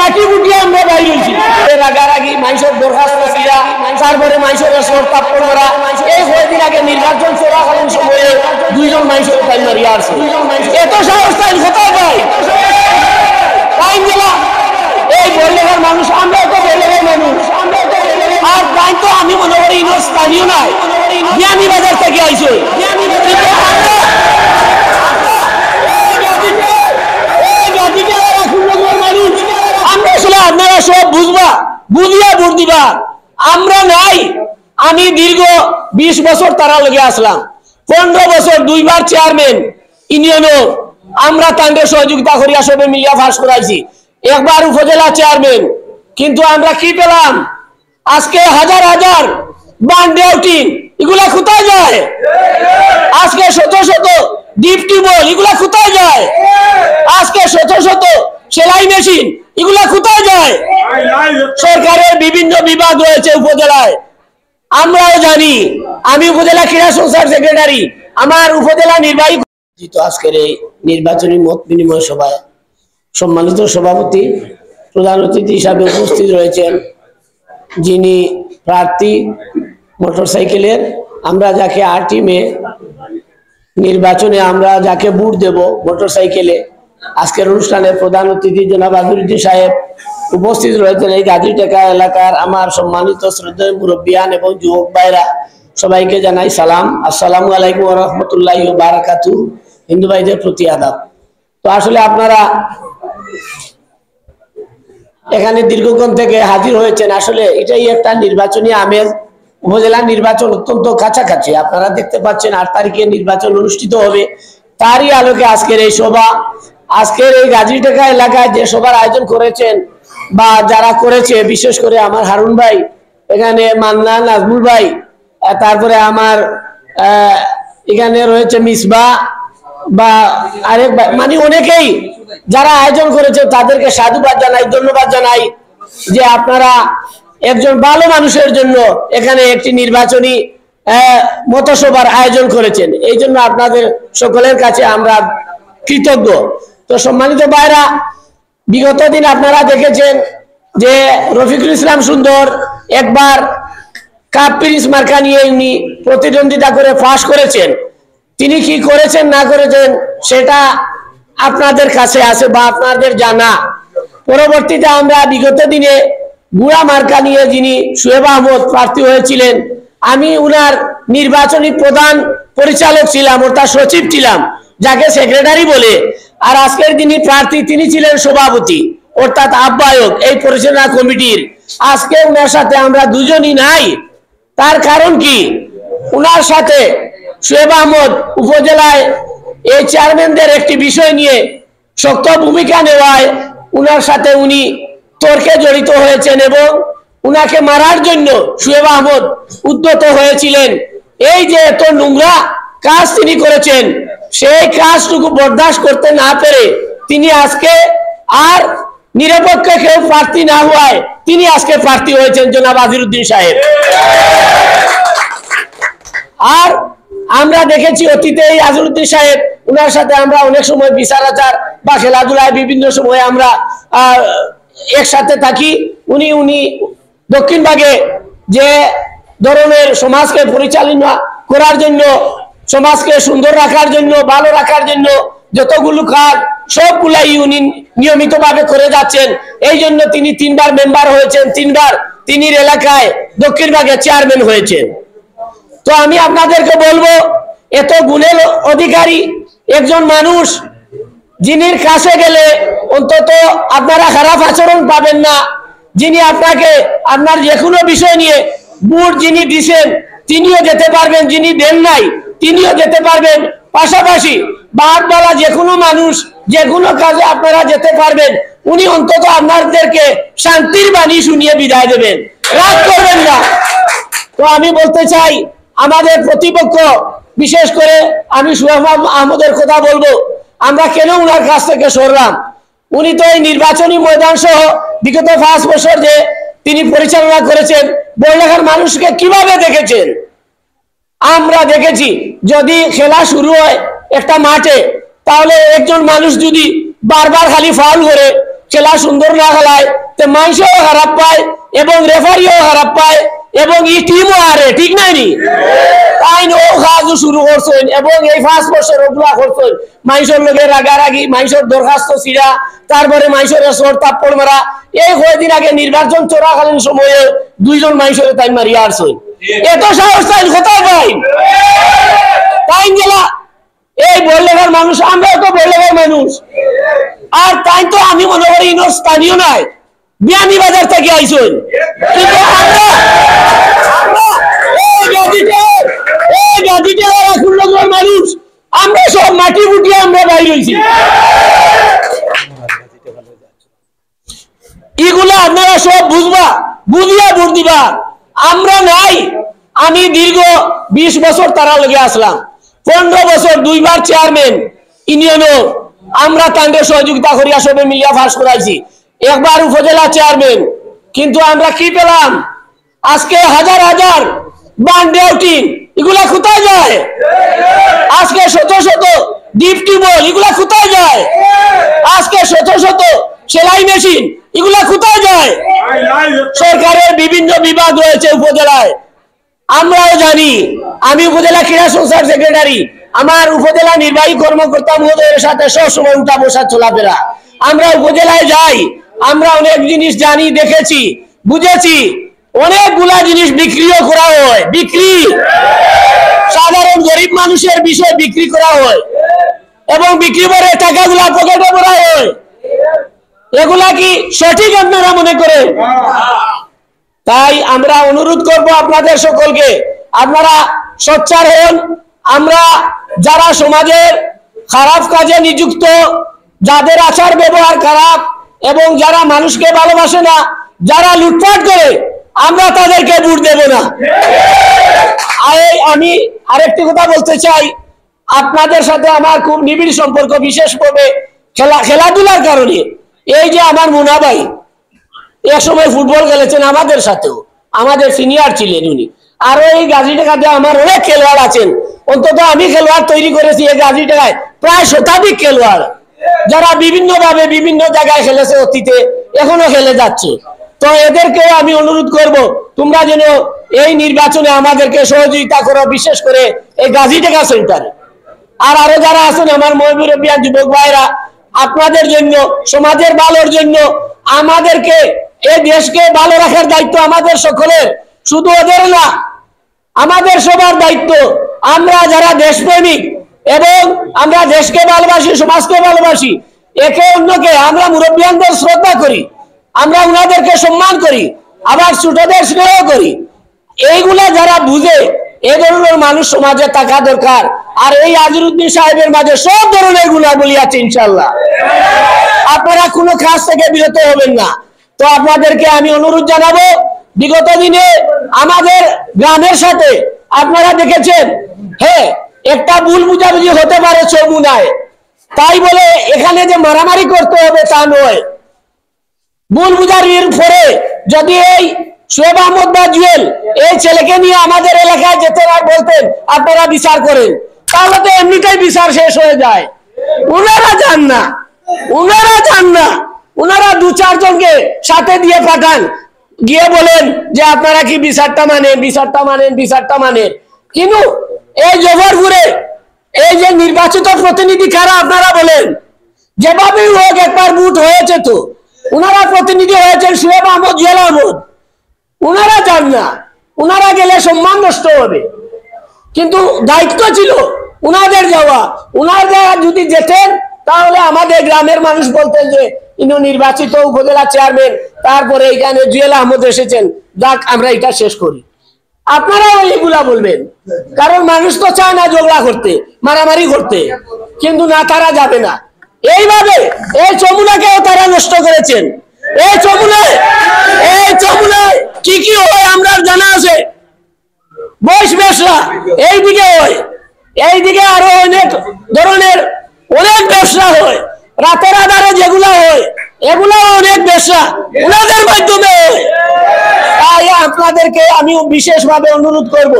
লাঠি বুটিয়ে আমরা বাইরে হয়েছি রাগারাগি মানুষের দরখাস্ত ছিলা তারপরে মানুষের সরকার করা এই কয়েকদিন আগে নির্বাচন চলাকালীন সময়ে দুইজন মানুষের টাইম মারিয়া আসছে এত সাহস টাইম কোথায় পাই টাইম দিলাম এই বললেখার মানুষ আমরা তো বললেখার মানুষ আর টাইম তো আমি মনে করি স্থানীয় নাই জ্ঞানী বাজার থেকে আইসো আপনারা সব বুঝবা বুঝিয়া ভোট দিবা আমরা নাই আমি দীর্ঘ 20 বছর তারা লেগে আসলাম 15 বছর দুইবার চেয়ারম্যান ইউনিয়নও আমরা তাদের সহযোগিতা করিয়া সবে মিলিয়া ফাঁস করাইছি একবার উপজেলা চেয়ারম্যান কিন্তু আমরা কি পেলাম আজকে হাজার হাজার বান্ডেউটি এগুলা কোথায় যায় আজকে শত শত ডিপ টিউবওয়েল এগুলা কোথায় যায় আজকে শত শত সেলাই মেশিন এগুলা কোথায় যায় সরকারের বিভিন্ন বিভাগ রয়েছে উপজেলায় আমরাও জানি আমি উপজেলা ক্রীড়া সংস্থার সেক্রেটারি আমার উপজেলা নির্বাহী আজকের এই নির্বাচনী মত বিনিময় সভায় সম্মানিত সভাপতি প্রধান অতিথি হিসাবে উপস্থিত রয়েছেন যিনি প্রার্থী মোটরসাইকেলের আমরা যাকে আরটিমে নির্বাচনে আমরা যাকে ভোট দেব মোটরসাইকেলে আজকের অনুষ্ঠানে প্রধান অতিথি জনাব আজহারউদ্দিন সাহেব উপস্থিত রয়েছেন এই গাজীটেকা এলাকার আমার সম্মানিত শ্রদ্ধেয় মুরব্বিয়ান এবং যুবক ভাইরা সবাইকে জানাই সালাম আসসালামু আলাইকুম ওয়া রাহমাতুল্লাহি ওয়া বারাকাতুহু হিন্দু ভাইদের প্রতি আদাব তো আসলে আপনারা এখানে দীর্ঘক্ষণ থেকে হাজির হয়েছেন আসলে এটাই একটা নির্বাচনী আমেজ উপজেলা নির্বাচন অত্যন্ত কাছাকাছি আপনারা দেখতে পাচ্ছেন 8 তারিখে নির্বাচন অনুষ্ঠিত হবে তারই আলোকে আজকের এই সভা আজকের এই গাজীটেকা এলাকায় যে সভার আয়োজন করেছেন বা যারা করেছে বিশেষ করে আমার হারুন ভাই এখানে মান্নান নাজমুল ভাই তারপরে আমার এখানে রয়েছে মিসবা বা আরেক মানে অনেকেই যারা আয়োজন করেছে তাদেরকে সাধুবাদ জানাই ধন্যবাদ জানাই যে আপনারা একজন ভালো মানুষের জন্য এখানে একটি নির্বাচনী মতসভার আয়োজন করেছেন এই জন্য আপনাদের সকলের কাছে আমরা কৃতজ্ঞ তো সম্মানিত ভাইরা বিগত দিন আপনারা দেখেছেন যে রফিকুল ইসলাম সুন্দর একবার কাপ পিরিস মার্কা নিয়ে উনি প্রতিদ্বন্দ্বিতা করে পাস করেছেন তিনি কি করেছেন না করেছেন সেটা আপনাদের কাছে আছে বা আপনাদের জানা পরবর্তীতে আমরা বিগত দিনে গুড়া মার্কা নিয়ে যিনি শোয়েব আহমদ প্রার্থী হয়েছিলেন আমি উনার নির্বাচনী প্রধান পরিচালক ছিলাম অর্থাৎ সচিব ছিলাম যাকে সেক্রেটারি বলে আর আজকের যিনি প্রার্থী তিনি ছিলেন সভাপতি অর্থাৎ আহ্বায়ক এই পরিচালনা কমিটির আজকে উনার সাথে আমরা দুজনই নাই তার কারণ কি উনার সাথে শোয়েব আহমদ উপজেলায় এই চেয়ারম্যানদের একটি বিষয় নিয়ে শক্ত ভূমিকা নেওয়ায় উনার সাথে উনি তর্কে জড়িত হয়েছেন এবং উনাকে মারার জন্য শোয়েব আহমদ উদ্যত হয়েছিলেন এই যে এত নোংরা কাজ তিনি করেছেন সেই কাজটুকু বরদাস্ত করতে না পেরে তিনি আজকে আর নিরপেক্ষ কেউ প্রার্থী না হওয়ায় তিনি আজকে প্রার্থী হয়েছেন জনাব আজহারউদ্দিন সাহেব আর আমরা দেখেছি অতীতে এই আজহারউদ্দিন সাহেব উনার সাথে আমরা অনেক সময় বিচার আচার বা খেলাধুলায় বিভিন্ন সময় আমরা একসাথে থাকি উনি দক্ষিণভাগে যে ধরনের সমাজকে পরিচালনা করার জন্য সমাজকে সুন্দর রাখার জন্য ভালো রাখার জন্য যতগুলো কাজ সবগুলাই উনি নিয়মিতভাবে করে যাচ্ছেন এই জন্য তিনি 3বার মেম্বার হয়েছেন 3বার তিনি এলাকায় দক্ষিণভাগে চেয়ারম্যান হয়েছেন তো আমি আপনাদেরকে বলবো এত গুণের অধিকারী একজন মানুষ যিনির কাছে গেলে অন্তত আপনারা খারাপ আচরণ পাবেন না যিনি আপনাকে আপনার যে কোনো বিষয় নিয়ে ভোট যিনি দিয়েছেন তিনিও যেতে পারবেন যিনি দেন নাই তিনিও যেতে পারবেন পাশাপাশি বারবার যে কোনো মানুষ যে কোনো কাজে আপনারা যেতে পারবেন উনি অন্তত আপনাদেরকে শান্তির বাণী শুনিয়ে বিদায় দেবেন রাগ করবেন না তো আমি বলতে চাই আমাদের প্রতিপক্ষ বিশেষ করে আমি শোয়েব আহমদের কথা বলবো আমরা কেন উনার কাছ থেকে সরলাম উনি তো এই নির্বাচনী ময়দান সহ বিগত 5 বছর যে তিনি পরিচালনা করেছেন বড়লেখার মানুষকে কিভাবে দেখেছেন আমরা দেখেছি যদি খেলা শুরু হয় একটা মাঠে তাহলে একজন মানুষ যদি বারবার খালি ফাউল করে খেলা সুন্দর না খেলায় তো মানুষও খারাপ পায় এবং রেফারিও খারাপ পায় এবং এই টিমও হারে, ঠিক নাই নি? তাই ও কাজও শুরু করছেন এবং এই 5 বছর ওগুলা করছেন মানুষের লোকে রাগারাগি, মানুষের দরখাস্ত ছিড়া, তারপরে মানুষের সর তাপ্পড় মারা। এই কয়েকদিন আগে নির্বাচন চলাকালীন সময়ে 2 জন মানুষের তাই মারিয়া আসছেন। এত সাহস তাই কোথায় পাই? তাই গেলা এই বললেখার মানুষ, আমরাও তো বললেখার মানুষ। আর তাই তো আমি মনে করি ইনোর স্থানীয় নাই, বিয়ানি বাজার থেকে আইসুন। কিন্তু মানুষ আমরা সব মাটি ফুটিয়ে আমরা বাইর হয়েছি। এগুলো আপনারা সব বুঝবা, বুঝিয়া ভোট দিবা। আমরা নাই, আমি দীর্ঘ 20 বছর তারা লেগে আসলাম, 15 বছর 2 বার চেয়ারম্যান ইউনিয়নও আমরা তাদের সহযোগিতা করিয়া সবে মিলিয়া ফাঁস করাইছি, একবার উপজেলা চেয়ারম্যান। কিন্তু আমরা কি পেলাম? আজকে হাজার হাজার বান্ডেউটি এগুলা কোথায় যায়? আজকে শত শত ডিপ টিউবওয়েল এগুলা কোথায় যায়? আজকে শত শত সেলাই মেশিন এগুলা কোথায় যায়? সরকারের বিভিন্ন বিভাগ রয়েছে উপজেলায়, আমরাও জানি। আমি উপজেলা ক্রীড়া সংস্থার সেক্রেটারি, আমার উপজেলা নির্বাহী কর্মকর্তা মহোদয়ের সাথে সবসময় উঠা বসা চলাফেরা। আমরা উপজেলায় যাই, আমরা অনেক জিনিস জানি, দেখেছি, বুঝেছি। অনেকগুলা জিনিস বিক্রিও করা হয়, বিক্রি সাধারণ গরিব মানুষের বিষয় বিক্রি করা হয় এবং বিক্রি করে টাকাগুলা পকেটে ভরা হয়। এগুলা কি সঠিক আপনারা মনে করেন? তাই আমরা অনুরোধ করব আপনাদের সকলকে, আপনারা সোচ্চার হন। আমরা যারা সমাজের খারাপ কাজে নিযুক্ত, যাদের আচার ব্যবহার খারাপ এবং যারা মানুষকে ভালোবাসে না, যারা লুটপাট করে, আমরা তাদেরকে ভোট দেব না। আমি আরেকটি কথা বলতে চাই, আপনাদের সাথে আমার খুব নিবিড় সম্পর্ক, বিশেষভাবে খেলাধুলার কারণে। এই যে আমার মুনা ভাই এক সময় ফুটবল খেলেছেন আমাদের সাথেও, আমাদের সিনিয়র ছিলেন উনি। আরো এই গাজীটাকাতে আমার অনেক খেলোয়াড় আছেন, অন্তত আমি খেলোয়াড় তৈরি করেছি এই গাজীটাকায় প্রায় শতাধিক খেলোয়াড়, যারা বিভিন্ন ভাবে বিভিন্ন জায়গায় খেলেছে অতীতে, এখনো খেলে যাচ্ছে। তো এদেরকে আমি অনুরোধ করব, তোমরা যেন এই নির্বাচনে আমাদেরকে সহযোগিতা করো, বিশেষ করে এই গাজীটাকা সেন্টারে। আর আরো যারা আছেন আমার মহিবুরবিয়ান যুবক ভাইরা, আপনাদের জন্য, সমাজের ভালোর জন্য, আমাদেরকে এই দেশকে ভালো রাখার দায়িত্ব আমাদের সকলের, শুধু ওদের না, আমাদের সবার দায়িত্ব। আমরা যারা দেশপ্রেমিক এবং আমরা দেশকে ভালোবাসি, সমাজকে ভালোবাসি, একে অন্যকে আমরা মুরব্বিয়ানদের শ্রদ্ধা করি, আমরা উনাদেরকে সম্মান করি, আবার ছোটদের স্নেহ করি। এইগুলা যারা বুঝে, এই ধরনের মানুষ সমাজে থাকা দরকার। আর এই আজিরউদ্দিন সাহেবের মাঝে সব ধরনের গুণাবলী আছে ইনশাআল্লাহ। আপনারা কোনো কাজ থেকে বিরত হবেন না। তো আপনাদেরকে আমি অনুরোধ জানাবো, বিগত দিনে আমাদের গ্রামের সাথে আপনারা দেখেছেন, হ্যাঁ, একটা ভুল বুঝাবুঝি হতে পারে চৌমুনায়, তাই বলে এখানে যে মারামারি করতে হবে তা নয়। ভুল বুঝাবুঝির পরে যদি এই শোয়েব আহমদ বা জুয়েল এই ছেলেকে নিয়ে আমাদের এলাকায় যেতে বলতেন আপনারা বিচার করেন, তাহলে তো এমনিতেই বিচার শেষ হয়ে যায়। উনারা যান না, উনারা যান না, উনারা 2-4 জনকে সাথে দিয়ে পাঠান, গিয়ে বলেন যে আপনারা কি বিচারটা মানেন, বিচারটা মানেন, বিচারটা মানেন। কিন্তু এই জফরপুরে এই যে নির্বাচিত প্রতিনিধি কারা আপনারা বলেন, যেভাবেই হোক একবার ভোট হয়েছে, তো উনারা প্রতিনিধি হয়েছেন শোয়েব আহমদ, জুয়েল আহমদ, উনারা যান না। উনারা গেলে সম্মান নষ্ট হবে, কিন্তু দায়িত্ব ছিল উনাদের যাওয়া। উনারা যদি যেতেন তাহলে আমাদের গ্রামের মানুষ বলতেন যে ইনি নির্বাচিত উপজেলা চেয়ারম্যান, তারপরে এখানে জুয়েল আহমদ এসেছেন, যাক আমরা এটা শেষ করি। আপনারাও এগুলা বলবেন, কারণ মানুষ তো চায় না ঝগড়া করতে, মারামারি করতে, কিন্তু না, তারা যাবে না। এইভাবে এই চমুনাকেও তারা নষ্ট করেছেন। এই চমুনায় কি কি হয় আমরা জানা আছে। বয়স ব্যবসা এইদিকে হয়, এইদিকে আরো অনেক ধরনের অনেক ব্যবসা হয়, রাতের আধারে যেগুলা হয় এগুলো অনেক ব্যবসা ওনাদের মাধ্যমে হয়। তাই আপনাদেরকে আমি বিশেষভাবে অনুরোধ করব,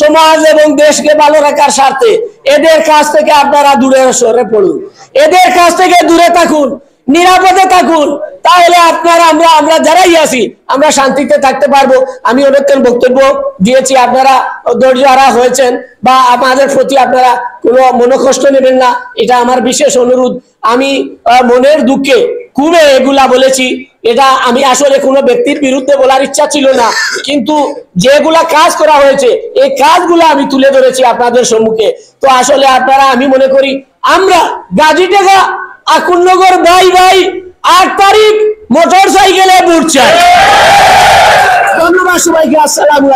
সমাজ এবং দেশকে ভালো রাখার স্বার্থে এদের কাছ থেকে আপনারা দূরে সরে পড়ুন, এদের কাছ থেকে দূরে থাকুন। নিরাপদে থাকুন, তাহলে আপনারা আমরা যারাই আছি আমরা শান্তিতে থাকতে পারবো। আমি অনেকক্ষণ বক্তব্য দিয়েছি, আপনারা ধৈর্য হারা হয়েছেন বা আমাদের প্রতি আপনারা কোনো মনোকষ্ট নেবেন না, এটা আমার বিশেষ অনুরোধ। আমি মনের দুঃখে খুবই এগুলা বলেছি, এটা আমি আসলে কোনো ব্যক্তির বিরুদ্ধে বলার ইচ্ছা ছিল না, কিন্তু যেগুলা কাজ করা হয়েছে এই কাজগুলো আমি তুলে ধরেছি আপনাদের সম্মুখে। তো আসলে আপনারা, আমি মনে করি আমরা গাজীটেগা আকুলনগর ভাই 8 তারিখ মোটর সাইকেলে ভোট চাই। ধন্যবাদ সবাইকে, আসসালামু আলাইকুম।